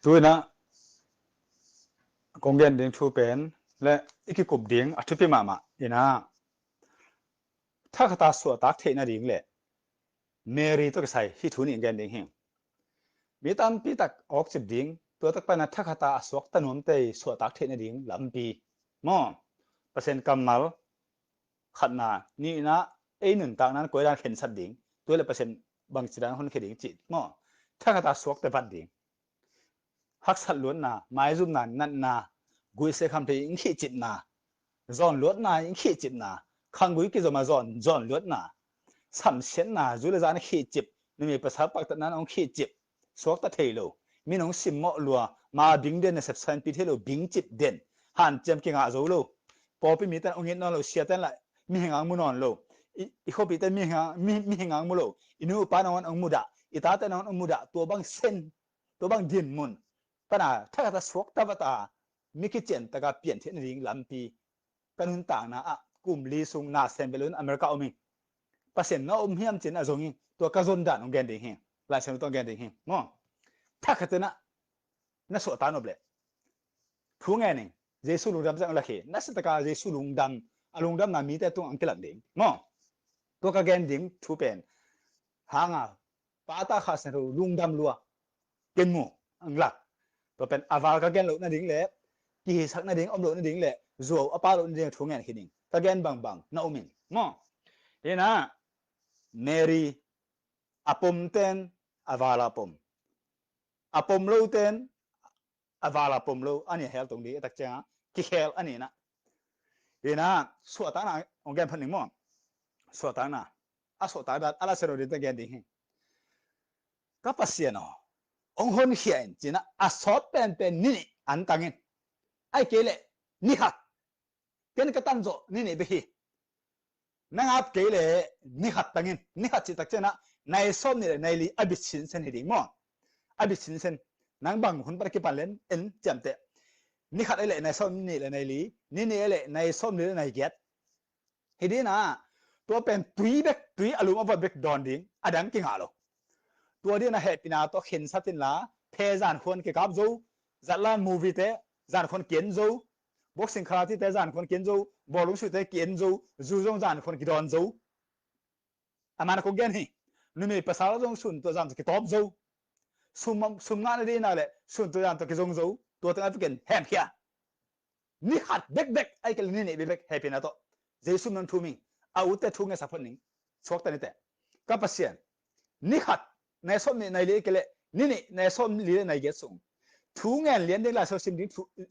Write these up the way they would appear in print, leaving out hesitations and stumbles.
ตัวนะกงเงินดิ้งทูเป็นและอีกกลุ่มดิ้งอัฐพิมาอินะถ้าข้าตาสวดตักเทนดิ้งเลยเมรีตัวก็ใส่ที่ทุนอินเงินดิ้งหิงมีตามปีตักออกจิบดิ้งตัวตักไปนะถ้าข้าตาสวกตันนเตยสวดตักเทนดิ้งลำปีมอเปอร์เซ็นต์กำมัลขัดนานี่นะหนึ่งต่างนั้นก็ได้เห็นสัดดิ้งตัวละเปอร์เซ็นต์บางสิดานคนเขียนดิ้งจิตมอถ้าข้าตาสวกแต่บัดดิ้งฮักสัดล้วนนาไม้ซุ่มนานั่นนากุยเสคำที่อิงขี้จิตนาจอนล้วนนาอิงขี้จิตนาขังกุยกิจมาจอนล้วนนาสัมเชนนาจุลจานขี้จิบนี่มีภาษาปากตนั้นองขี้จิบสวกตะเทโลมีน้องสิมมอลัวมาบิงเดนเซปสันปีเทโลบิงจิบเดนหันเจมกิงอาโจโลพอไปมีแต่องเห็นนอนโลเสียแต่ละมีเหงางมุนอนโลอีกคนปีแต่มีเหงางมุโลอินูปานอนองมุดาอิตาแต่นอนองมุดาตัวบางเส้นตัวบางดินมุนปนาถ้าจะสวกตะวัตามิกิเจนตะกาเปลี่ยนเทนริงลำปีกันหุ่นต่างนะอ่ะกลุ่มลีซุงนาเซมเบลุนอเมริกาอมิงเปอร์เซ็นต์น้อมเฮียมจินอจงตัวกระจนด่านองแกนเดงเฮลายเซนตัวแกนเดงเฮงอถ้าขัดนะนั่นสวตานอบเลยทุกแง่นึงเจสุลุงดำจะอังลักเหนั่นสิตะกาเจสุลุงดำอลุงดำนามีแต่ตัวอังกฤษเดงงอตัวกระแกนเดงทุเป็นหางอ่ะป้าตาข้าเซนลุงดำลัวเกนมูอังลักตัวเป็นอาวาลกระแกนลุนั่นเดงเลยกี่สักนั่นเดงอมลุนั่นเดงเลยจัวอปาลุนั่นเดงทุกแง่คิดเดงกระแกนบางๆน่าอมิงงอเห็นนะเมรีอปมเตนอาวาลาปมอปมโลเตนอาวาลาปมโลอันนี้เฮลตรงนี้ตักจ้ากิเฮลอันนี้นะเห็นนะสวดตานะองค์แกนพันหนึ่งมั้งสวดตานะสวดตาแบบอะไรเสร็จแล้วตักแกนดิ่งก็ปัสเซียนอ๋องค์คนเขียนจีนะสวดเป็นนี่อันตังเงินไอ้เกลนี่ฮักเป็นกตันโจนี่ไปฮีนั่งอับเกลนี่ฮัตตังเงินนี่ฮัตจิตักเจนะในส้มนี่ในลีอบิชินเซนดิ่งมั้งอบิชินเซนนังบางคนปรกิปันเลนจำเตะนี่ขัดอะไรในส้มนี่ในลีนี่อะไรในส้มนี่ในเกตเฮดีนะตัวเป็นตุยเบกตุยอารมณ์ว่าเบกดอนดิ้งอดังกิงอาโลตัวเดียนะเฮปินาตัวเห็นสัตว์ละเพจานคนเกี่ยวกับโจจัดลานมูวี่เตะจานคนเขียนโจบ็อกซิ่งคาราทีเตะจานคนเขียนโจบอลลูนชุดเตะเขียนโจจูจงจานคนกิดอนโจอามันคงเกนฮีนู่นนี่ภาษาจงสุนตัวจานกิตอบโจซุมงานดีน่าเลยสุนตัวจานตัวกิจงโจตัวตั้งแต่เป็นแฮมเฮียนี่ขัดเด็กไอ้เกลนี่เบกแฮปปี้นะตัวเจสุนันทูมิงอาวุธเตะทุ่งเงสับพนิงสวกตันนี่เตะกับปัสเซียนนี่ขัดในส้มในลีเกลนี่ในส้มลีในเกศงทุ่งเงินเลี้ยงเด็กลาโซซิมดิ้ง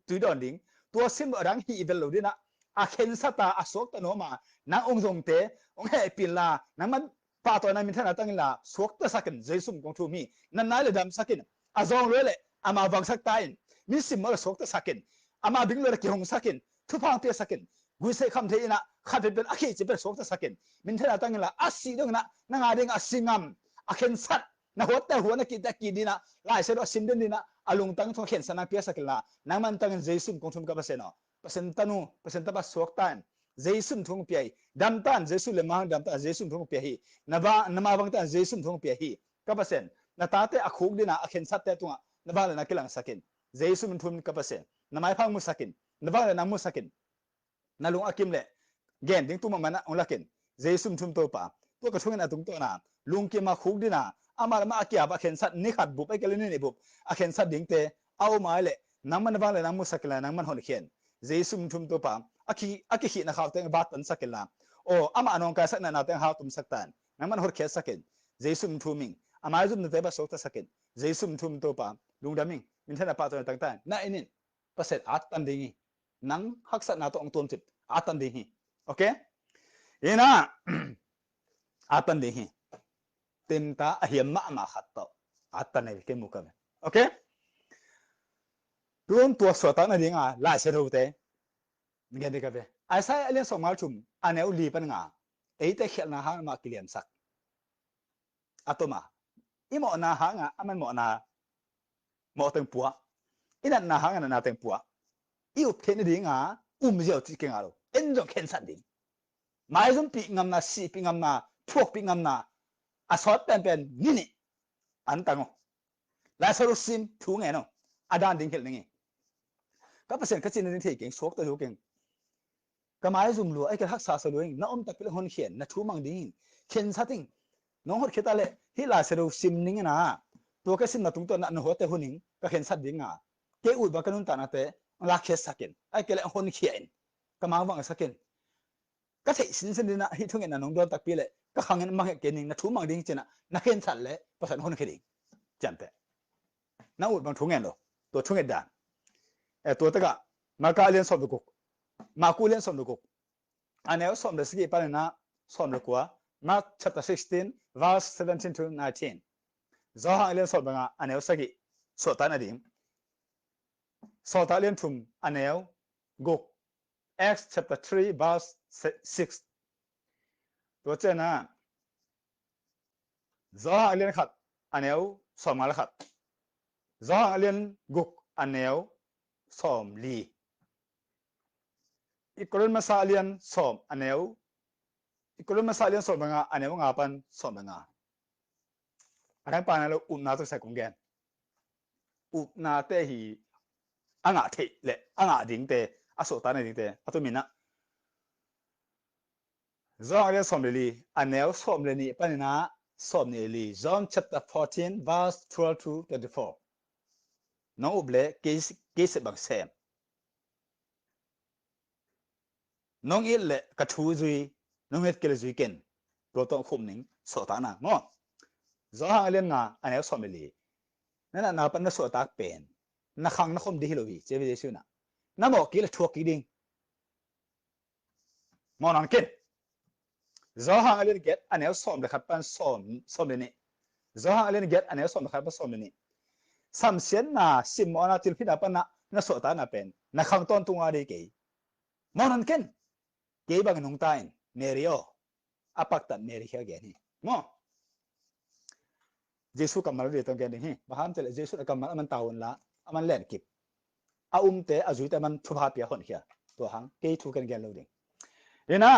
ตุยดอนดิ้งตัวซิมรังฮีเบลลูดินะอาเคนสตาอาสวกตันโนมานางองค์ทรงเตะองค์เฮปิลลานางมันป้าตัวนั้นมิถนัดตั้งลาสวกตะสักกันเจสุมกงทูมีนั่นนั่นเลยดำสักกันอาจงรู้เลยอามาวังสักตายมิสิมมาสวกตะสักกันอามาบิงเลยกี่หงสักกันทุพางเตะสักกันกุยเสคำเทียนะขัดเป็นอาคีจะเป็นสวกตะสักกันมิถนัดตั้งลาอาศีดงนะนางอาดิงอาศิงามอาเคนสัตนะหัวแต่หัวนักกิจกีดีนะลายเสด็จสินเดนดีนะอารมณ์ตั้งทงเข็นสนักเปียสักละนางมันตั้งเจสุมกงทุมกับเปอร์เซ็นต์เปอร์เซ็นต์ตันูเปอร์เซ็นต์ตับสวกตันเจสุมทงเปียดำตันเจสุเลมังดำตันเจสุมทงเปียฮีนมาบังตันเจสุมทงเปียฮีกับเปอร์เซ็นต์นาตาเตอคุกดีนะอาเข็นสัตเตตัวนบ้านเลยนักกิลังสักินเจสุมทุมกับเปอร์เซ็นต์นาไม่พังมุสักินนบ้านเลยนักมุสักินนาลุงอากิมเล่เกนดิ้งตัวมันนะองลักินเจสุมทุมตัวป่าตัวกระชุ่มกันตุงตัวน่ะลุงกิมาคุกดีนะอามาอาเกียบอาเข็นสัตนี่ขัดบุบไอ้เกลนี่บุบอาเข็นสัตดิ้งเตะเอามาเลยนังมันบ้านเลยนักมุสักินนังมันหอนเขียนเจสุมทุมตัวป่าอาคินะเขาเต็งบาตันสักละโอ้อามาอนงกาสักนั่นเอาเต็งหาตุมสักตันนั่นมันหัวเขียสักเจสุมทุมิงอามาจุมนั่นเตะบาสกตสักเจสุมทุมตัวป่าลุงดามิงมินเทน่ะป้าตัวต่างๆนั่นเองนี่ภาษาอัตตันดีนังฮักษณะตัวองตัวจิตอัตตันดีโอเคยี่นะอัตตันดีเต็มตาเหียมมาขัดต่ออัตตันนี่เข้มมุกกันโอเครวมตัวสวดตั้งนั่นเองลายเสรูเตเงี้ยดีกับเว้ไอ้สายเรื่องสมัยชุมอันนี้อุลีปันงาแต่เขียนนะฮะมากิเลนสักอัตมาอีหมอนาฮะงามันหมอนาหมอเต็งปัวอีนั่นนาฮะงานาเต็งปัวอีอุบเทนดีงาเจียวที่เก่งอะไรจงเข็นสันดีไม่จงปีงำนาสีปีงำนาพวกปีงำนาสอดเป็นนี่อันตัง la saro sim thu nge no adan ding hel nge ka pasen ka chin ni thei keng sok ta lu keng ka mai zum lu ai ka hak sa sa lu na om tak pil hon khian na thu mang ding khen sa ting nong hot kheta le hi la saro sim ning na to ka sim na tung to na no hote huning ka khen sa ding a ke u ba kanun ta na te la khe sakin ai ke le hon khian ka mang wang sakin ka thei sin sin na hi thung na nong don tak pi le ka khangen mang ke ning na thu mang ding chena na khen sa le pasan hon kheding chan te na u bang thung en lo to thung en da e to ta ga ma ka len som ko ma ku len som ko anel som de ski pa na som le kwa Mark chapter 16 verse 17 to 19 zo ha len som nga anel sagi so ta na ding so ta len thum anel guk Acts chapter 3 verse 6 to chena zo ha len khat anel som mal khat zo ha len guk anel som li ikolon masalian som anel ikolon masalian som nga anel nga pan som nga anang pa na lo na to sa kong gen na te hi anga the le anga ding te aso ta na ding te atu mina zo alen som le li anel som le ni pa na som ne li John chapter 14 verse 12 to 24 no oble case bang sem nong il le ka thu zui nong het kel zui ken to to khum ning so ta na mo zo alen nga anel som le li na na pan na so ta pen na khang na khom di hilowi che be su na mo ki le thuak ki ding mo nan ken zo hang alen get anel som le khat pan som le ni zo hang alen get anel som le khat pan som le ni sam sian na sim mo na til phida pan na so ta na pen na khang ton tunga de ke mo nan ken ke bang nong tain merio apak ta meri kha ge ni mo jesu kamal de tong ge ni hi baham tele jesu kamal man taun la aman len kip a te azui te man thu pha pia hon khia to hang ke thu kan gen lo ding ina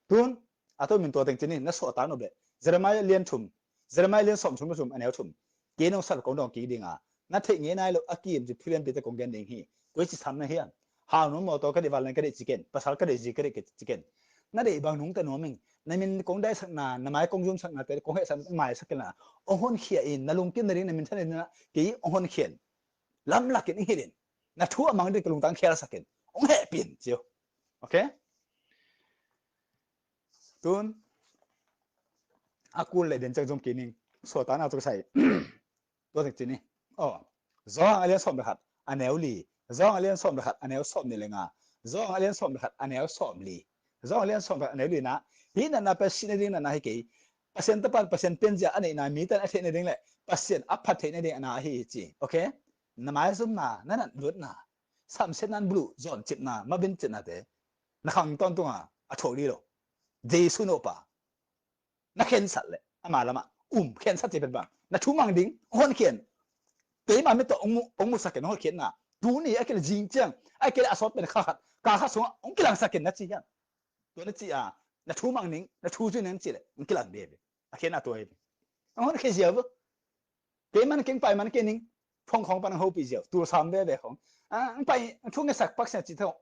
tun ato min to teng chini na so ta no be jeremiah lien thum jeremiah lien som thum anel thum ke no sal kong dong ki dinga na the nge nai lo akim ji philen be te kong gen ding hi koi chi sam na hian ha no mo to ka de wal na ka de chicken pasal ka de ji ka de chicken na de bang nung ta no ming na min kong dai sak na mai kong jum sak na te kong he san mai sak na ong hon khia in na lung kin na ring na min than na ke ong hon khien lam lakin hirin na thu amang de kalung tang khia sakin ong he pin chiu okay tun akul le den chang jom kining so ta na to sai to tek chini zo alian som khat anel li zo alian som khat anel som ni lenga zo alian som khat anel som li zo alian som khat anel li na hi na pa sin ding na hi ke pasien ta pan pasien pen ja ani na mi tan a the ne ding le pasien a phat the ne ding na hi chi okay na mai zum na lut na sam sen nan blue zon chip na ma bin chip na te na khang ton tunga a tholi lo jesu no pa na khen sat le ama lama khen sat je ben ba na thu mang ding hon khen te ma me to ong mu saken hon khen na tu ni akel jing chang akel asot ben khat ka kha so ong kilang saken na chi ya to na chi a na thu mang ning na thu ju nen chi le ong kilang be be a khen na to e hon khen je bo te man king pai man ken ning phong khong pan ho pi je tu sam be be khong pai thu nge sak pak sa chi thong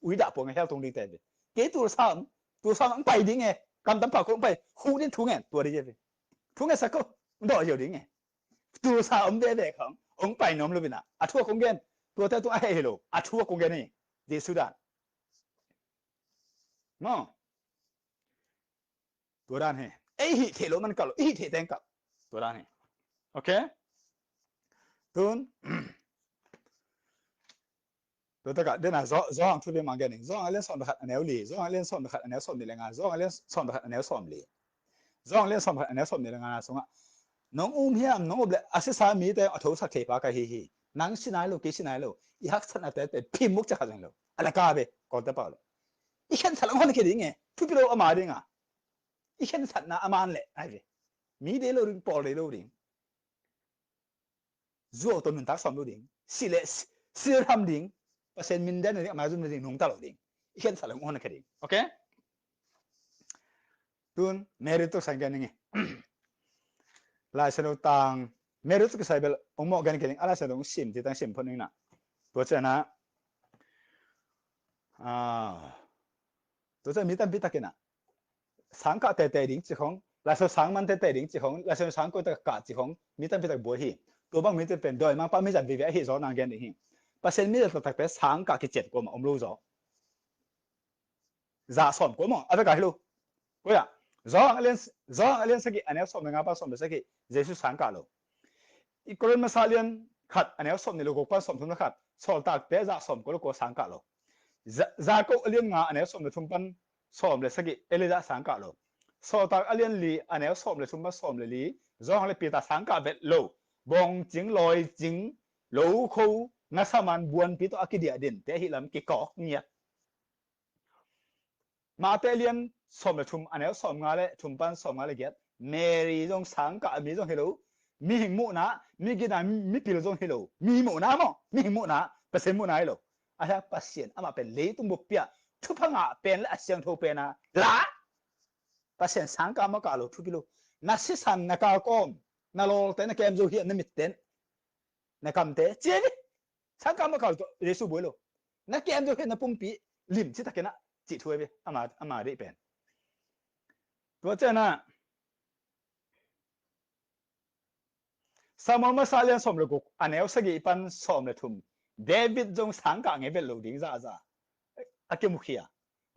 ui da po nge hel tong ding te be ke tu sam ong pai ding e cầm tấm phật cũng phải khu đến thu ngàn tua đi vậy thu ngàn sao có đòi nhiều đi nghe tu sao ông đây vậy không ông phải nôm luôn nè à thua công gen tua theo tua ai hello à thua công gen này đi Sudan no tua đan hè ấy hị thể lỗ mình cậu ấy thể tên cậu tua đan hè ok tuần tua tất cả đây là gió hàng thu bên mang gen này gió hàng lên sòn bạc anh éo lì gió hàng lên sòn bạc anh éo sòn lì là ngà gió hàng lên sòn bạc anh éo sòn lì gió hàng lên sòn bạc anh éo sòn lì là ngà xuống ạ nong hiam nong oble asisa mi te atho sa the pa ka hi nang sinai lo ki sinai lo I hak san ate te phimuk cha khang lo ala ka be ko ta pa lo I khen salang hon ke ding e thu pi lo ama ding a I khen sat na aman le ai be mi de lo ring pol de lo ring zo to min tak som lo ding sile sir ham ding pasen min den ni ma zum ding nong ta lo ding I khen salang hon ke ding okay tun merito sang ga ni lai sano tang เมรุสก็ใส่เบลองมอกันอะไรเสดงซิมที่ตั้งซิมพนึงนะตัวเจ้านะตัวเจ้ามีตั้งพิตากินะสังกัดแต่ดิ่งจีของแล้วสังมันแต่ดิ่งจีของแล้วสังก็แต่กัดจีของมีตั้งพิตาบัวฮีตัวบางมีตั้งเป็นโดยมันป้าไม่จัดวิวฮีโซนางกันดิ่งเปอร์เซ็นต์มีแต่ตักแต่สังกัดกี่เจ็ดกว่ามารู้จ้ะจ่าสมกว่ามั้งอะไรกันฮิโลก็อย่าจ่าอันเลี้ยนสักกี่อันนี้สมงานป้าสมสักกี่เจสุสังกัดโลอีกคนมาสาเลียนขัดอันนี้สมในโลกป้าสมทุนขัดสอลตักแต่จ่าสมก็โลกสังกัดโลจ่าก็เลี้ยนงานอันนี้สมในทุนปันสมเลยสักกี่เอลิจ่าสังกัดโลสอลตักเลี้ยนลีอันนี้สมเลยทุนปันสมเลยลีจ่าเลยปีตาสังกัดเบ็ดโลบงจิงลอยจิงโลคูนัสมันบวนปีตัวอักเดียดินแต่ฮิลำกิกอกเนี่ยมาเตเลียนสมเลยทุมอันนี้สมงานเลยทุมปันสมงานเลยเกียรเมรีจงสังกัดมีจงฮิโลมีหิมุนะมีกินมีปิลจงฮิโลมีมุนะมั้งมีหิมุนะเปอร์เซ็นต์มุนะฮิโลอาจจะปัสเซียนอามาเป็นเลยตุ้มบุปผาทุพังอ่ะเป็นและเสียงทุเป็นนะละปัสเซียนสังกัดมากาโลทุกิโลนักศึกษานักการคอมนักโลเตนเกมจูเฮียนมิเตนนักคำเตเจ๊สังกัดมากาโลเรซูบุโลนักเกมจูเฮียนนักปุ่มปีลิมที่ตะเกนะจิตถวยไปอามาได้เป็นตัวเจ้านะสมมติสาเลียนสมรกุกอันนี้สกิปันสมเลยทุ่มเดวิดจงสังกัดเงี้ยเป็นโลดิ้งจ้าอากิมุขีอะ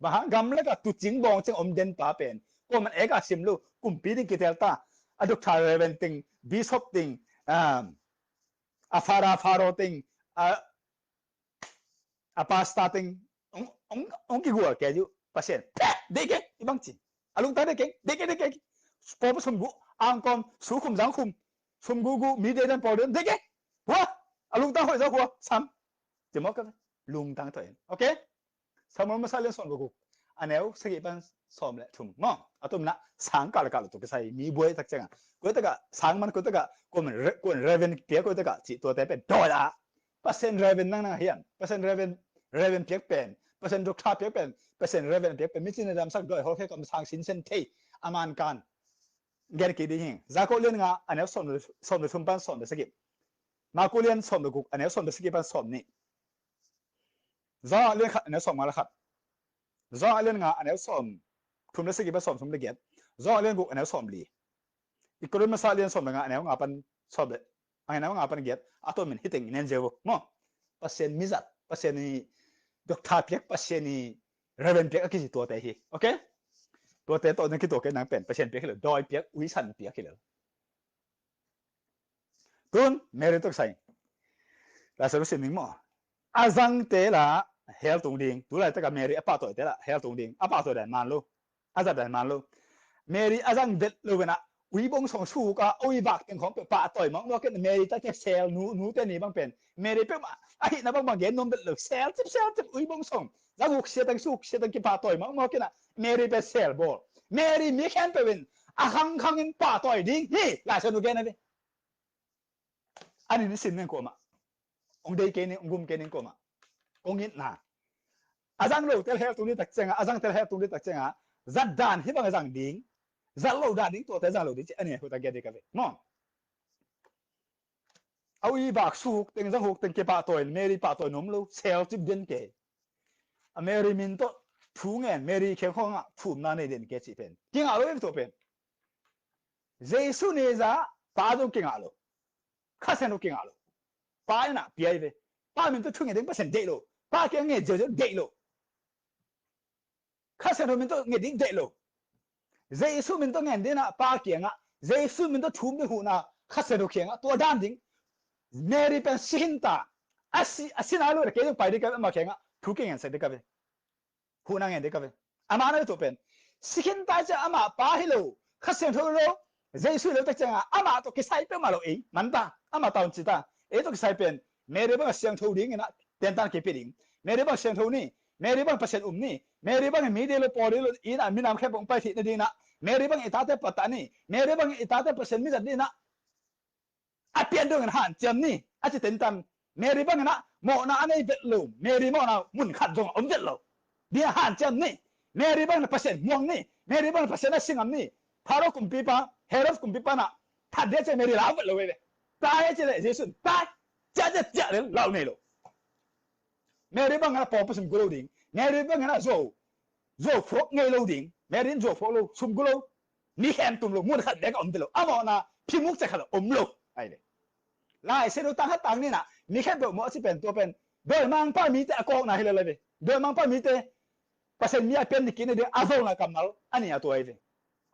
บ้างกำลังก็ตุจิงบองจิงอมเดนป้าเป็นก็มันเอกสิมลูกุมปีดิ้งกิเทลตาอดุกทาร์เรเวนติงบิชอปติงอาฟาโรติงอาปาสตาติงองกิกัวแกอยู่พัศน์เด็กอีบังจีอารมณ์ตาเด็กพอผสมบุอังกอมสุขุมจังขุมสมกูมีเดินพอเดินเด็กหัวอารมณ์ตาหัวจะหัวซ้ำจะมองกันลุงตั้งตัวเองโอเคสมมติมาสาเลียนสมกูอันนี้สกิปันสมเลยทุ่มมั้งอัตุมนะสังกัดตัวก็ใส่มีบัวตักจังกูตะกะสังมันกูตะกะกูมันเรเวนเปียกูตะกะจิตัวแต่เป็นดอลลาร์เปอร์เซ็นต์เรเวนนั่งเฮียนเปอร์เซ็นต์เรเวนเปียกเป็นเปอร์เซ็นต์ดอกทาเปียกเป็นเปอร์เซ็นต์เรเวนเปียกเป็นมิจินดามสักด้วยเขาแค่กำสังสินเซนเทอามันกันเกณฑ์กี่ดีหิงจากคนเลี้ยงงาอันนี้สมเลยทุ่มปันสมเลยสกิมากูเลี้ยงสมเลยกูอันนี้สมเลยสกิปันสมนี่จ่าเลี้ยงขัดอันนี้สมมาแล้วครับจ่าเลี้ยงงาอันนี้สมทุ่มเลยสกิปันสมทุ่มเลยเกียรจ่าเลี้ยงกูอันนี้สมลีอีกคนมาสาเลี้ยงสมเลยงาอันนี้งาปันสมเลยอันนี้งาปันเกียรอัตัวมันฮิตติ้งเน้นเจ้ามั้งเปอร์เซ็นต์มิจัดเปอร์เซ็นต์นี่ดอกทาเปียกเปอร์เซ็นต์นี่เรเวนเปียกก็คือตัวเตะฮีโอเคตัวเตะตัวนึงคือตัวเกณฑ์นังเป็นเปอร์เซ็นต์เปียกเลยดอยเปียกวิสันเปียกเลยตุนเมริตุกใส่แล้วสรุปสิ่งหนึ่งมั้งอาจังเตล่ะเฮลตรงดิ่งดูแลแต่กับเมริอาปาตัวเตล่ะเฮลตรงดิ่งอาปาตัวเดินมันลูอาจัดเดินมันลูเมริอาจังเด็ดลูกนะวิบงส่งสู้ก็โอ้ยบักเป็นของปาต่อยมั้งว่าแค่เมริตั้งแต่เซลหนูเต้นนี่บ้างเป็นเมริเป็นมาไอ้นั่นบางเย็นนมเป็นลูกเซลจิบวิบงส่งแล้วกูเสียตั้งสู้เสียตั้งกี่ปาต่อยมั้งว่าแค่น่ะเมริเป็นเซลบอลเมริมีแค่เป็นอาคังอินปาต่อยดิ่งเฮ้ยลาชนุกแกนั่นเองอันนี้สิ่งหนึ่งกูมาองเดย์เกนี่องกุมเกนี่กูมาองอินน่ะอาจังโลเทลเฮลตรงนี้ตักเจงอาจังเทลเฮลตรงนี้ตักเจงจัดด่านที่บางอาจังดิ่งจัดโลด่านดิ่งตัวแต่จัดโลดิ่งอันนี้เขาตักเกดีกันเลยมั้งเอาอีบักสุกตึงจังหกตึงเก็บปาตัวเมรีปาตัวนมลูเซลจิบเด่นเกอเมริมินโตทูเงินเมรีเข่งข้องอ่ะทูมนาในเด่นเกจิเป็นกิงอาโลเองตัวเป็นเจสุเนซ่าปาโดกิงอาโลข้าเซนโอกิงอาโลปาน่ะเปียเวปามินโตทูเงินเด่นเปอร์เซ็นต์เดโลปาเก่งเงินเจอเดโลข้าเซนโอมินโตเงินเด่นเดโลเจสุมินโตเงินเด่นอ่ะปาเก่งอ่ะเจสุมินโตทูมเดหูน่ะข้าเซนโอเก่งอ่ะตัวด้านดิ่งเมริเป็นสินตาอาศินาลูเรเกยไปดีกับมาเข่งอ่ะทุกเงินเสร็จดีกับหูนางเงินดีกับอามาเนี่ยตัวเป็นสินตาจะอามาปาฮิโลข้าเซนโทโลเจสุเลตักจังอ่ะอามาตัวกิไซเป็นมาโลเองมันตาอามาตาวจิตาตัวกิไซเป็นเมริบังเสียงโทดิ่งนะเต็นตันเก็บดิ่งเมริบังเสียงโทนี่เมริบังเปอร์เซ็นต์นี่เมริบังมีเดลปอดิโลอีน่ะมีน้ำแค่ปงไปที่นี่ดีนะเมริบังอิตาเตปตานี่เมริบังอิตาเตเปอร์เซ็นต์มีจัดดีนะอาเปียนด้วยกันหันจำนี่อาจจะเต็นตันเมริบังนะโมนาอันนี้เบ็ดลูเมริบังนะมุนขัดจงอมเบ็ดลูเดียหันจำนี่เมริบังนะเปอร์เซ็นต์ม่วงนี่เมริบังเปอร์เซ็นต์สิงห์นี่พารุกุมปีปะเฮรสกุมปีปะนะถ้าเดี๋ยวจะเมริลาเบ็ดลูเว้ย tai chỉ là Giêsu tai chả đến lâu này rồi mẹ đi bằng cái bỏ sum gulô đỉnh mẹ đi bằng cái rồi phốt ngay lâu đỉnh mẹ đi rồi phốt lâu sum gulô ni khen tụm lâu muốn khát để cái ôm lâu à mà na phim múc sẽ khát ôm lâu ai đấy lại sẽ đâu tăng hết tăngนี่น่ะนี่แค่ตัวหมอสิเป็นตัวเป็นโดยมังป้ามีแต่กองน่ะให้เลยโดยมังป้ามีแต่เปอร์เซ็นต์มีเป็นนี่กินเดียวอาโซน่ะกำนัลอันนี้ตัวไอ้เด้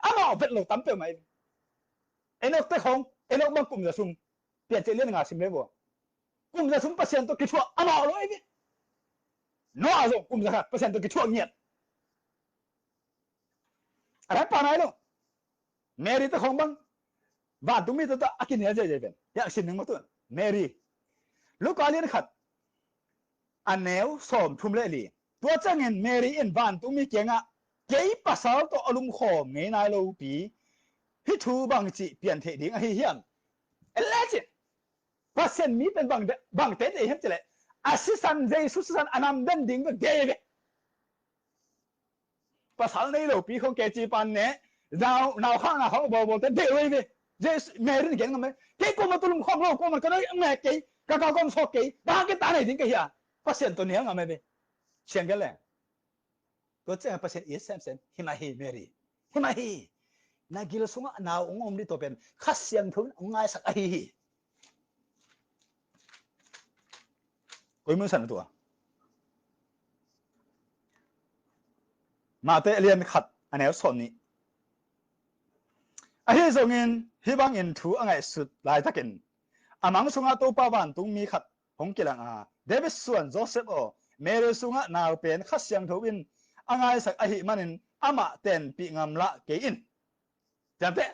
อ่ะมาเอาเป็นโลตั้มเป้าไหมเอ็นอกแต่ของเอ็นอกบางกลุ่มจะซุ่มเปลี่ยนใจเรื่องงานสิไม่บ่กลุ่มจะซุ่มเปอร์เซ็นต์ตัวกี่ชั่วอ่ะมาเอาเลยไอ้เด้น้ออาโซกลุ่มจะครับเปอร์เซ็นต์ตัวกี่ชั่วเงียบอะไรป่าไหนลูกแมรี่ตัวของบางบ้านตุ้มมีตัวอากินเนี่ยจะเป็นอยากสิ่งหนึ่งมาตัวแมรี่ลูกกอลีนขัดอันแนวสมทุ่มเล่ลีตัวเจ้าเงินแมรี่อินบ้านตุ้มมีเกียงอ่ะเกี่ยภาษาตัวอารมณ์ขอมไงนายเราปีฮิทูบางจีเปลี่ยนเทดิ้งไอ้เหี้ยมเอเลจิภาษามีเป็นบางเตะไอ้เหี้ยจะเลยอาศิสันเจสุสันอนัมเดนดิ้งเป็นเกย์ภาษาในเราปีของเกจีปันเนี่ยเราข้างเขาบอกแต่เดี๋ยวไอ้เจสแมรี่เก่งทำไมเกี่ยกูมาตุลุมข้อมโลกกูมันก็ได้แม่เกี่ยก็ก็ก็ชอบเกี่ยบ้าเกี่ยตาไหนดิ้งเกี่ยภาษาตัวนี้งั้นไหมเชียงกันเลยตัวเจ้าภาษาอีสเซนฮิมาฮีแมรี่ฮิมาฮีนักกิลสงะนาวองค์นี้ตัวเป็นขัดเสียงทุนง่ายสักไอ้กุยมือสั่นตัวมาเตะเรียนขัดอันนี้สอนนี้ไอ้ที่ส่งเงินที่บางเงินถูอันไหนสุดหลายทักเงินอามังสงะตัวป้าบ้านตุ้งมีขัดหงกิลังเดวิสส่วนโจเซฟโอเมเรสงะนาวเป็นขัดเสียงทุนอันไหนสักไอ้มันนินอามาเต็นปีงามละเกินจำเป็น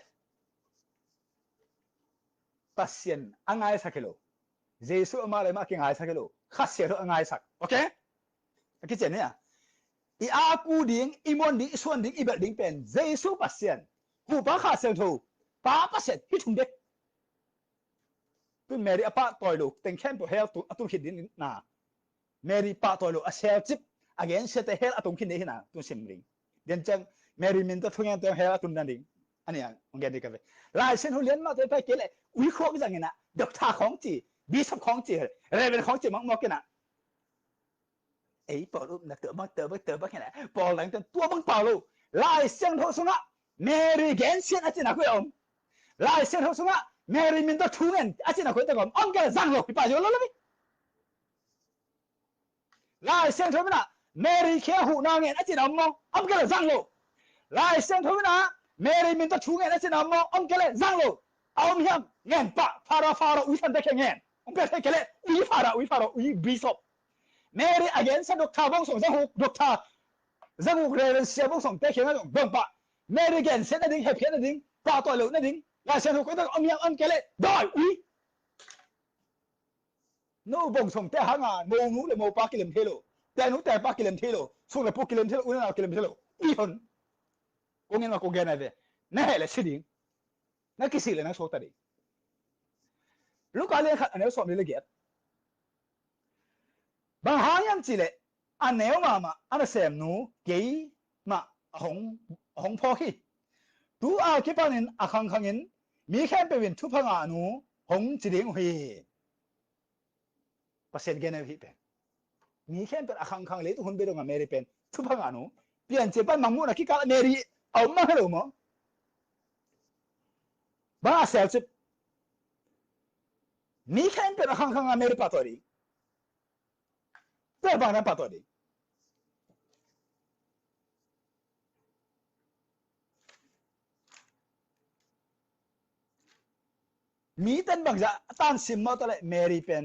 ปัสเซียนอันไหนสักกิโลเจสุมาเลยมาเก่งไงสักกิโลขัดเสียงอันไหนสักโอเคคิดเจนเนี่ยอีอากูดิ้งอีมอนดิ้งส่วนดิ้งอีเบลดิ้งเป็นเจสุปัสเซียนกูป้าขัดเสียงทูป้าปัสเซียนที่ทุ่งเด็กตัวแมรี่ป้าต่อยลูกแต่งแค่ตัวเฮลตัวตุ้งขิดดิ้งน่ะแมรี่ป้าต่อยลูกเซลจิบagain เซตเฮลตุ้งขิดดิ้งน่ะตุ้งซิมริงเดี๋ยวจังแมรี่มินต์ทุ่งยันตัวเฮลตุ้งนั่นดิ้งอันนี้องเกดีกันไปลายเส้นหัวเลี้ยนมาตัวไปเกลี่ยวิเคราะห์กันอย่างนี้นะด็อกเตอร์ของจีบีสับของจีเรเวนของจีมังมอกกันนะไอ้ปอลูกนักเตะบ้าแค่ไหนปอหลังจากตัวบังเปล่าลูกลายเส้นหัวสงะแมรี่เกนเซียนอาจจะนักเวอมลายเส้นหัวสงะแมรี่มินต์ทุ่งเงินอาจจะนักเวอแต่ก่อนองเกลจังลูกพี่ป้าอยู่แล้วมั้ยลายเส้นหัวน่ะแมรี่แค่หูนางเงินอาจจะนักมองเกลจังลูกลายเส้นหัวน่ะแมรี่มินต์ทุ่งเงินอาจจะนักมองเกลจังลูกเอาเมียเงินปะฟาราอุ้ยทันได้แค่เงินองเกลให้เกลอุ้ยฟาราอุ้ยบีศพแมรี่อเกนส์ด็อกเตอร์บ้องส่งจังหูด็อกเตอร์จังหูเรเวนเซียบ้องส่งได้แค่เงินบ้องปะแมรี่เกนเซนนั่นดิ้งเฮปปี้นั่นดิ้งปะตัวลูกนั่นดิ้งลายเส้นหัวก็ต้องเอาเมียเกลได้อุ้ยนู้บ้องส่งแต่หางานโมงูเลยโมปากิเลมเทโลแต่นู้แต่ปากิเลมเทโลส่งเลยพวกกิเลมเทโลอุ้ยน่ากิเลมเทโลอีหนกูเงินมากูเงินอะไรนั่นแหละสิดิ้งนั่นกี่สิ่งเลยนั่งโชว์ตาดิลูกอะไรขัดอันนี้สอนนี่เลยเกียรบางหายังจีเลยอันนี้มาอันนี้เสมนูเกี่ยมาหงพอขี้ตัวอาคิปานินอาคังคังอินมีแค่เป็นวินทุพังอานูหงจีดิงหุยเปอร์เซ็นต์เกณฑ์อะไรเป็นมีแค่เป็นอาคังคังเลยทุกคนไปตรงอเมริกันทุพังอานูเปลี่ยนเจ็บบ้านมังมุนะคิดการอเมริเอามาให้เรามั้งบ้าเซลจิบมีแค่เป็นอาคังคังอเมริกาตัวนี้แต่บางนั้นปัตตัวนี้มีแต่บางอย่างตั้งสิมมาตัวเลยเมริเป็น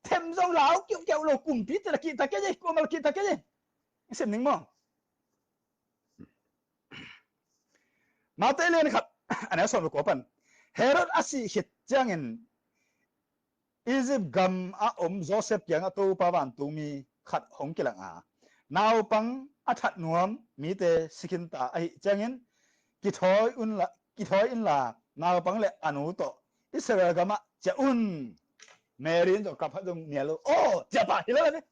เทมจงเหลาเกี่ยวโลกุมพิจารณาตะเกียบกูมาคิดตะเกียบสิ่งหนึ่งมั้งมาเตเลยนะครับอันนี้สอนลูกปันเฮโรดอาศัยหิดจังเงินอียิปต์กัมโจเซฟยังตัวป้าบ้านตัวมีขัดหงกิลังนาวปังอัฐนวมมีแต่สกินตาไอจังเงินกิทอยอินลานาวปังเลยอนุโตอิสราเอลกัมจะอุ่นเมรินตัวกับพระดงเนียโลโอ้จะป่าที่แล้วนี่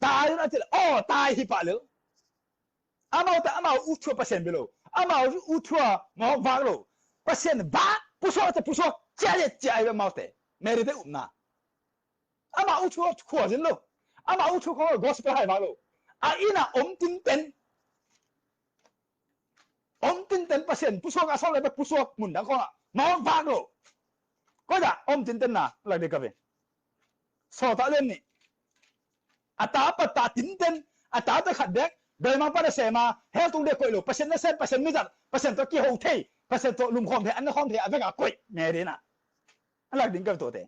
ตายแล้วจะโอ้ตายที่ป่าเลยอามาอุทธเปอร์เซ็นต์ไปเลย阿毛乌托毛瓦罗，不现把不说这不说，加也加一个毛的，没得乌那。阿毛乌托扩人喽，阿毛乌托扩我是不害怕喽，阿伊那丁丁。tin tin pasien puso ka so le puso mun da ko ma va lo ko da tin tin na la de ka be so ta len ni ata pa ta tin tin ata ta khat dek doi ma pa se ma he tung de ko lo pasien na sen pasien mi da pasien to ki ho thei pasien to lum khom the an khom the a ka koi ne de na ala ding ka to de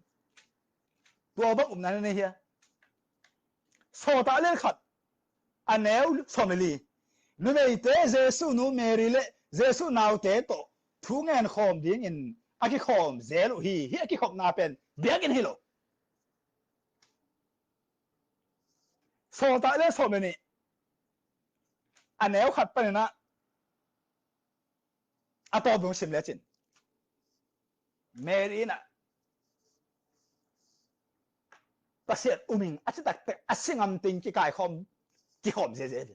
to ba na ne hia so ta len khat aneu so me li nu me te jesu nu mary le jesu nào tế tổ thu ngàn khom điên in aki khom zelo hi aki khom na pen biak in hilo so ta le so meni aneu khat pa na ato bu sim le chin mary na pasiat uming achitak te asingam ting ki kai khom ki khom je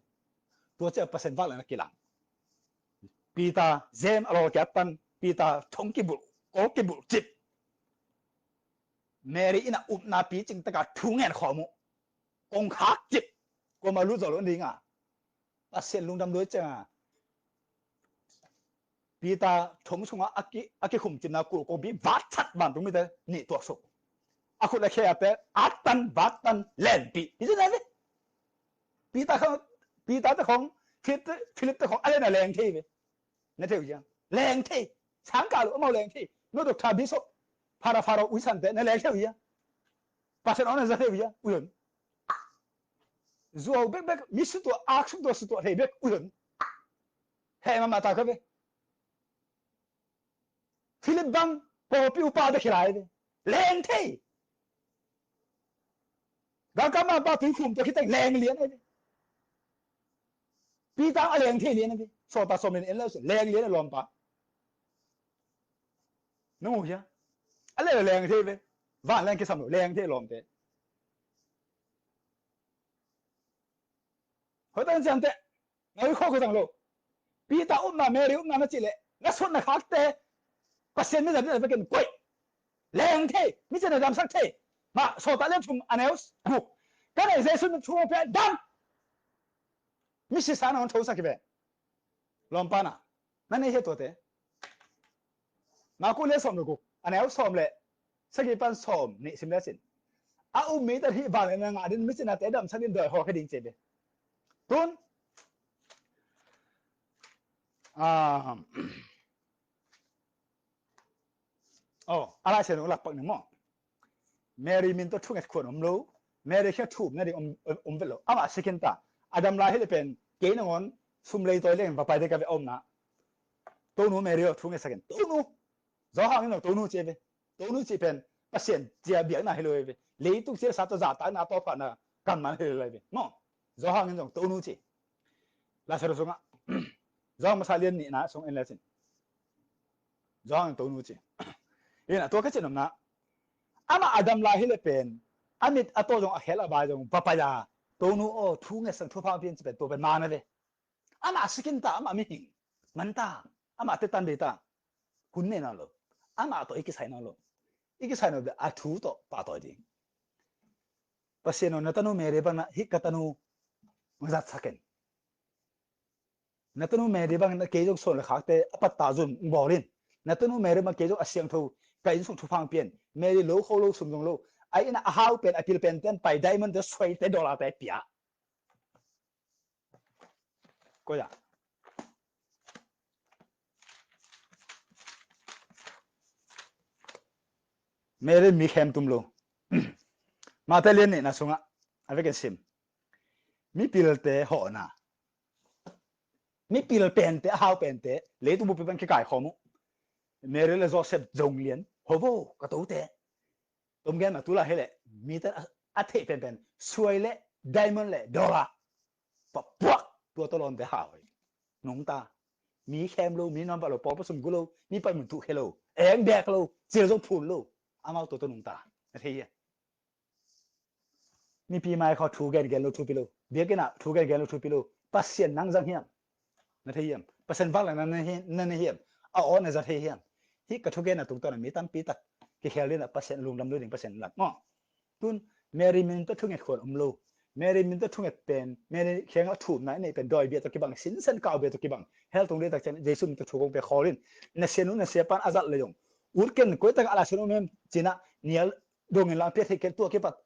tua che pasen va la ki lang pita zem alo kyatan pita thong ki bu ko ki bu chip mary ina na pi ching ta ka thu ngàn khomu ông khác chip ko ma lu zo lo ding a pasen lung dam đối cha pita thong sunga aki khum chin na ko bi vat chat ban tung mi te ni to so aku la khe ate atan batan len pi is it that pita ta khong philip ta khong ale na leng thi ne theo yang leng thi sáng cả lu mau leng thi nó được tha bi so para uy san te ne leng theo ya pasen ona za theo ya uyon zuo bek bek misu to aksu to su to he bek uyon he ma ta ka be philip bang po pi upa de khilai de leng thi ga ka ma ba tu khum to khiteng leng lian ai pi ta a leng thi lian ai so ta so men en la leng lian lom pa no ya ale leng thi be va leng ki sam leng thi lom te ho tan jam te ngai kho ko dang lo pi ta na me ri na na chi le na son na khak te pasien mi da ne be ken koi leng thi mi chen dam sak thi ma so ta le thum aneus bu ka ne se sun thu pe dam mi si sa na on tho sa ki be lom pa na ne he to te ma ku le som lo ku aneus som le sa ki pan som ni sim le sin a u mi ta hi ba le na nga din mi sin na te dam sa din doi ho ka ding che be tun ala se no lak pak ni mo mary min to thunget khon om lo mary kha thup na di velo ama second ta adam la he pen ke na ngon sum lei toy leng pa pai de ka be om na to nu mary thunget second to nu zo hang no to nu che be to nu che pen pasien chia biak na he lo be le tu che sa to za ta na to pa na kan man he lo be mo zo hang no to nu che la sa ro so nga zo ma sa lien ni na song en la sin zo hang to nu che ina to ka chen nam na ama adam la hele pen amit ato jong a hela ba jong papaya to nu o thu nge sang thu pa pin che to pen ma na le ama skin ta ama mi hing man ta ama te tan de ta kun ne na lo ama to iki sai na lo iki sai no a thu to pa to di paseno na tanu mere ba na hik ka tanu ngazat saken na tanu mere ba na ke jong so le khak te apat ta jun borin na tanu mere ma ke jong asyang thu kai sung thu phang pian meri lo kho lo sum jong lo ai na a hau pen apil pen ten pai diamond de swai te dollar te pia ko ya meri mi khem tum lo ma te len ni na sunga ave ke sim mi pil te ho na mi pil pen te hau pen te le tu bu pen ke kai khomu meri le joseph jong lien hobo ka to te tom gen ma tu la hele mi te a the pen pen swai le diamond le dollar pa puak tua to lon te hau nong ta mi khem lo mi nam ba lo po pa sum gu lo mi pa mun tu hello eng dek lo sil zo phun lo amao to nong ta the ya mi pi mai kho thu gen lo thu pi lo bia ke na thu gen lo thu pi lo pasien nang jang hiam na the yam percent vak lang nan hiam a on a za the hiam hi ka thuge na tung to na mi tam pi tak ki khelin a percent lung lam lu ding percent lat mo tun mary min to thunget khon umlo mary min to thunget pen mary khenga thum na nei pen doi bia to ki bang sin sen ka bia to ki bang hel tung le tak chen jesu min to thugong pe khorin na senu na se pan azat le yong urken ko tak ala senu mem china nial dong la pe the ken to ki pat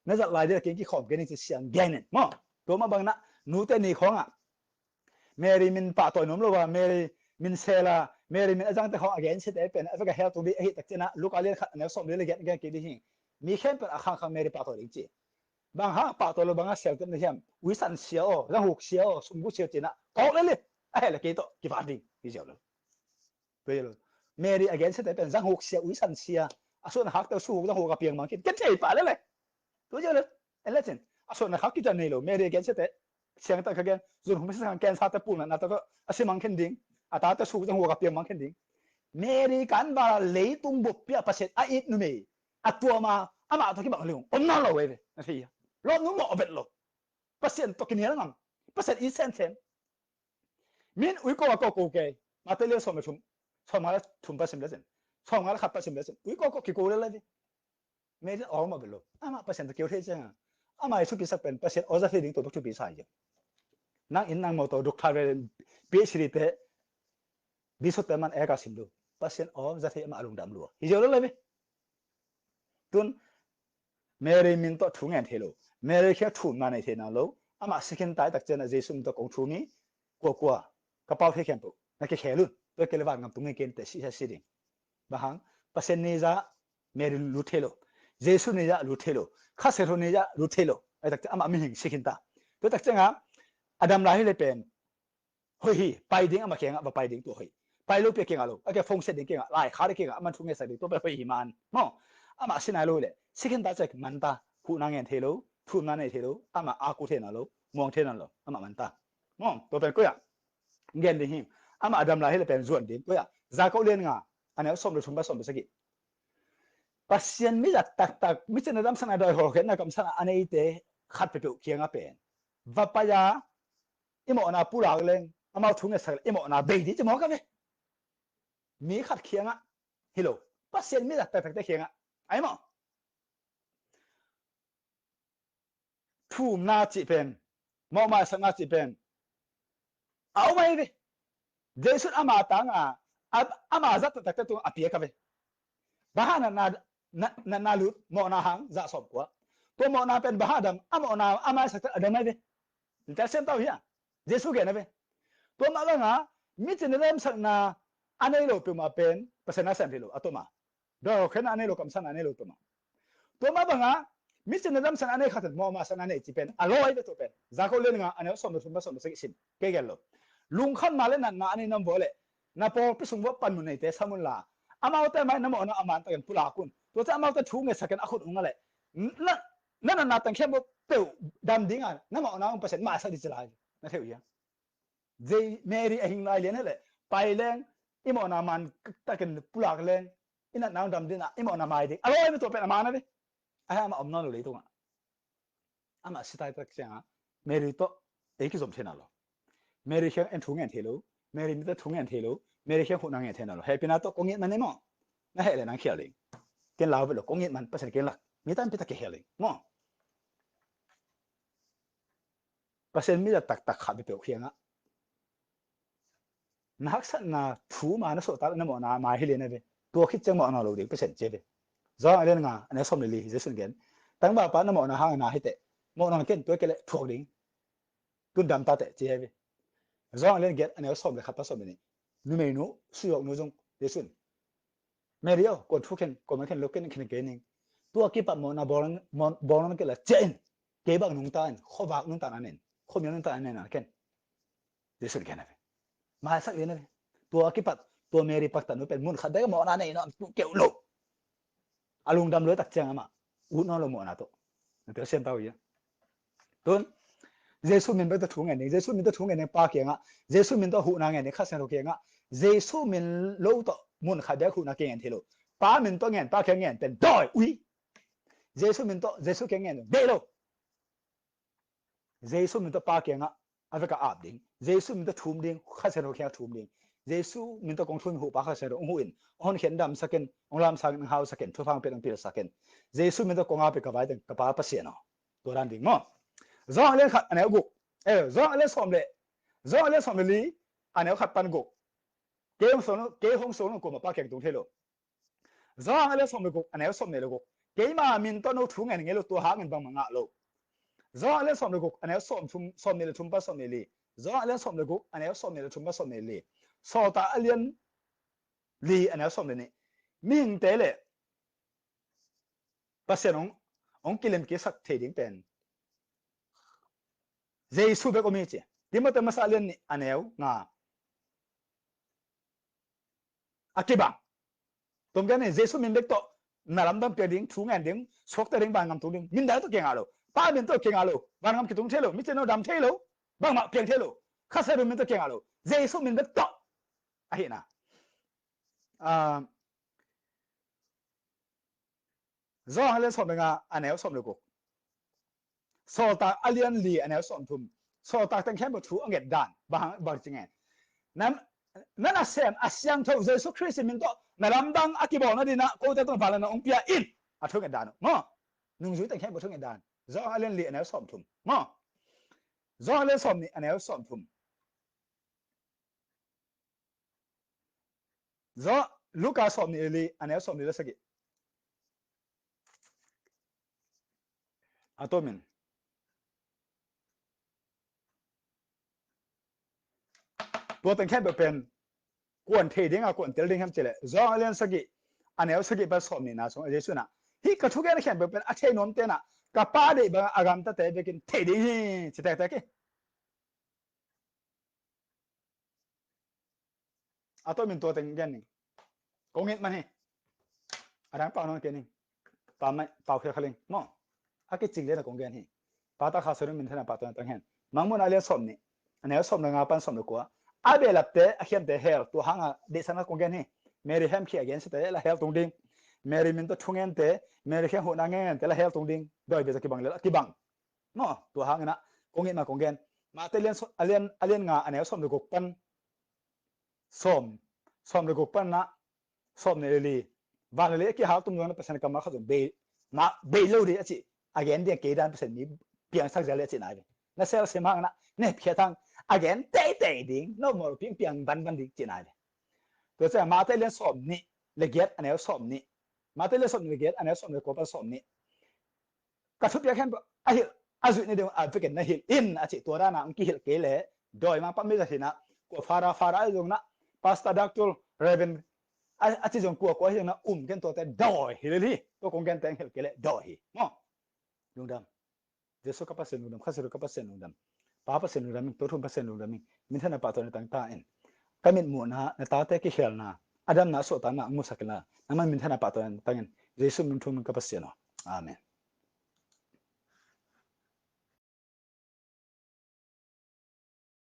na zat lai de ken ki khom ken chi sian gainen mo to ma bang na nu te ni khong a mary min pa to nom lo wa mary min sela mary min ajang te khong again se te pen ava hel tung le hi tak china lokalian khat na som le get ki di hi mi khen pen akhang khang mary pa to ring chi bang ha pa to lo bang a sel tem hiam wi san sia o rang huk sia o sum gu sia china ko le a le ke to ki fa ding ki jao lo pe lo mary again se te pen rang huk sia wi san sia a so na hak to su rang huk ka piang mang ki ke chei pa le to jao lo ele chen a so na hak ki ta nei lo mary again se te siang ta ka gen zun hum se kan ken sa ta pu na ta ko a se mang khen ding a ta ta su rang huk ka piang mang khen ding mary kan ba le tung bu pia pa set a it nu me a tua ma ama to ki bang leung om na lo we na thi lo nu mo bet lo pasien to kin yang pasien i sen sen min ui ko ke ma te le so me ma thum pasim le sen so ma khat pasim le sen ui ko ki ko le le me de all ma bet lo ama pasien to ki the chen ama su pi sak pen pasien o za the ding to tu pi sai nang in nang mo to duk tha re pe sri te bi so te man e ka sim lo pasien o za the ma alung dam lo hi jo le me tun mary min to thung en thelo mary khe thum na nei the na lo ama second tai tak chen a jesum to kong thu mi kwa ka pau the khem pu na ke khelu to ke le wa ngam tung ken te si ding ba hang pasen ne za mary lu thelo jesu ne za lu thelo kha se ro ne za lu thelo ai tak ama mi hing second ta to tak chen a adam la hi le pen hoi hi pai ding ama khenga ba pai ding to hoi pai lo pe kenga lo ake phong se ding kenga lai kha de kenga aman thung e sa de to pe hoi hi man mo ama sinai lo le second ta chek man ta hu na ngen thelo thu na nei thelo ama a ku the na lo mong the na lo ama man ta mo to pe ko ya ngen de him ama adam la hi le pen zuan din ko ya za ko len nga ane som lo thum ba som ba sagi pasien mi la tak mi chen adam sana doi ho khen na kam sana ane te khat pe pe kianga pen va pa ya imo na pura len ama thung e sa imo na be di mo ka be mi khat kianga hilo pasien mi la tak te kianga ai mo thu na chi pen mo ma sa na chi pen au mai de jesu ama ta nga ama za ta ta tu apia ka be bahana na lu mo na hang za som kwa to mo na pen bahadam amo na ama sa ta adam mai de ta sem tao ya jesu ke na be to ma la nga mi chen lem sak na anei lo pe ma pen pasena sem lo atoma do khen anei lo kam san anei lo to ma ba nga mi chen lem san anei khat mo ma san anei chi pen aloi de to pen za ko len nga anei som so sim ke gel lo lung khan ma le na anei nam bo le na po pi sung bo pan mu nei te samun la amao te mai na mo na aman ta kan pula kun to cha amao ta thu nge sakan akhut unga le na tang khem bo pe dam ding a na mo na un percent ma sa di chla na theu ya je mary a hing lai le ne le pai leng imo na man ta kan pula leng ina na dam din a imo na mai ding aloi to pe na ma na de a ma om na lo le to nga ama sitai tak sia mary to e ki som thena lo mary khem en thu ngen thelo mary mi ta thu ngen thelo mary khem hu na ngen thena lo happy na to kong man ne mo na he le na khia le ken lao be lo kong man percent ken la mi tan pi ta ke he le mo percent mi ta tak kha be pe khianga na hak san na thu ma na so ta na mo na ma hi le na be to khit chang mo na lo de percent che be zo a le nga ane som le li je sun gen tang ba pa na mo na ha na hi te mo na ken to ke le thu ding tun dam ta te che be zo a le get ane som le khat pa som ni nu me nu su yok nu jong de sun me rio ko thu ken ko ma ken lo ken ken ke ning to ki pa mo na bolon ke la chen ke ba nung ta kho ba nung ta na nen kho mi nung ta na na ken de sun ken be ma sak le na to ki pa to meri pak ta nu pen mun khat de mo na nei no ke lo alung dam lo tak chang ama u no lo mo na to te sen tao ya ton jesu min ba ta thu nge ni jesu min ta thu nge ne pa ke nga jesu min ta hu na nge ne kha sen ro ke nga jesu min lo to mun kha de hu na ke ngen thelo pa min to ngen pa ke ngen ten doi ui jesu min to jesu ke ngen de lo jesu min to pa ke nga aveka ap ding jesu min ta thum ding kha sero kya thum ding jesu min ta kong thum hu pa kha sero hu in on khen dam saken onglam saken hau saken thu phang pe dang pil saken jesu min ta kong ape ka bai dang ka pa pa se no to ran ding mo zo le khat ane gu zo le som le li ane khat pan gu ke hong so no ko ma pa kek tung thelo zo le som le gu ane som ne le gu ke ma min to no thu ngen nge lo to ha ngen bang ma nga lo zo le som le gu ane som ne le thum pa som ne li zo le som le gu ane som ne le thum pa som ne li so ta alien li ane som ne ni ming te le pasenong ong kilem ke sak the ding pen jesu be ko mi che dimata masalien ni aneu nga akiba tom gan ne jesu min bek to naram dam pe ding thu ngan ding sok ta ding bang ngam tu ding min da to ke ngalo pa min to ke ngalo bang ngam ki tung thelo mi che no dam thelo bang ma pe thelo khasa min to ke ngalo jesu min bek to ahina zo hale som nga aneu som le ko so ta alien li aneu som thum so ta tang khem bo thu anget dan bang chingen nam nana sem asyang tho jesu christ min to naram dang akibo na dina ko ta tong phala na ong pia in a thu nget dan mo nung zui tang khem bo thu nget dan zo alien li aneu som thum mo zo hale som ni aneu som thum zo luka som ni li aneu som ni la sagi atominตัวตั้งแค่เป็นกวนเทดิ้งอ่ะกวนเตลดิ้งครับเจเลยจอเลียนสกิอันนี้สกิเป็นสอบนี่นะสมเจสุนะที่กระทุกแค่แค่เป็นอัจฉริยะเตนะกับป้าเด็กบางอากาศแต่เด็กินเทดิ้งจิตแต่กี่อ่ะตัวเป็นตัวตั้งแค่นี้กงเงินมันนี่อะไรเปล่าน้องแค่นี้ป่าไม่ป่าเพื่อเขาเลี้ยงมั้งอ่ะกี่จริงเลยนะกงเงินนี่ป่าตาข้าศึกมันเท่านั้นป่าตัวตั้งแค่มังมุนอะไรสอบนี่อันนี้สอบในงานปันสอบดีกว่าอาเบลับเตะเขียนเตะเฮลตัวหางเดชนะกงเงินนี่เมริแฮมขี้against เตะละเฮลตรงดิ้งเมริมินตัวทุ่งเงินเตะเมริแค่หัวหน้าเงินเตะละเฮลตรงดิ้งโดยเบสกิบังเลยกิบังเนาะตัวหางนะกงเงินมากงเงินมาเตะเลียนงาอันนี้สอบดีกว่าปันสอบดีกว่าปันนะสอบเนี่ยเลยบางเลยกี่หาตุ้มเงินเปอร์เซ็นต์กำมาเขาจะเบย์โลดีอ่ะจิ again เดียกี่ด้านเปอร์เซ็นต์นี้เพียงสักเจริญจิไหนนะเซลล์เสียมากนะเนี่ยเพียงทาง again เตะดิ้งโน้มเพียงบันดิ้งจิไหนตัวเจ้ามาเตะเลียนสอบนี่เลเกียอันนี้สอบนี่มาเตะเลียนสอบเลเกียอันนี้สอบเลยก็เป็นสอบนี่กระทุบยังแค่อาจุดนี้เดียวอาจจะเป็นนะฮิลอินอาจจะตัวด้านนั้นกี่ฮิลเกลี่ยโดยมาปั๊มไม่ได้สินะก็ฟาราอยู่นะพาสตาดักตูลเรเวนอาจจะจงกลัวเห็นนะกันตัวแต่ดอยฮิลลี่ตัวคงกันแต่งฮิลเกลี่ยดอยมั้งลุงดำเจสุกับเปอร์เซ็นต์ลุงดำข้าศึกกับเปอร์เซ็นต์ลุงดำป้าเปอร์เซ็นต์ลุงดำตัวทุนเปอร์เซ็นต์ลุงดำมินท่านป้าตัวนี้ต่างตาเองก็มินหมุนนะในตาเตะกี่เฮลนะอดัมนะสุตานะมุสักนะนั่นมันมินท่านป้าตัวนี้ต่างเองเจสุมินทุนกับเปอร์เซ็นต์อาเมน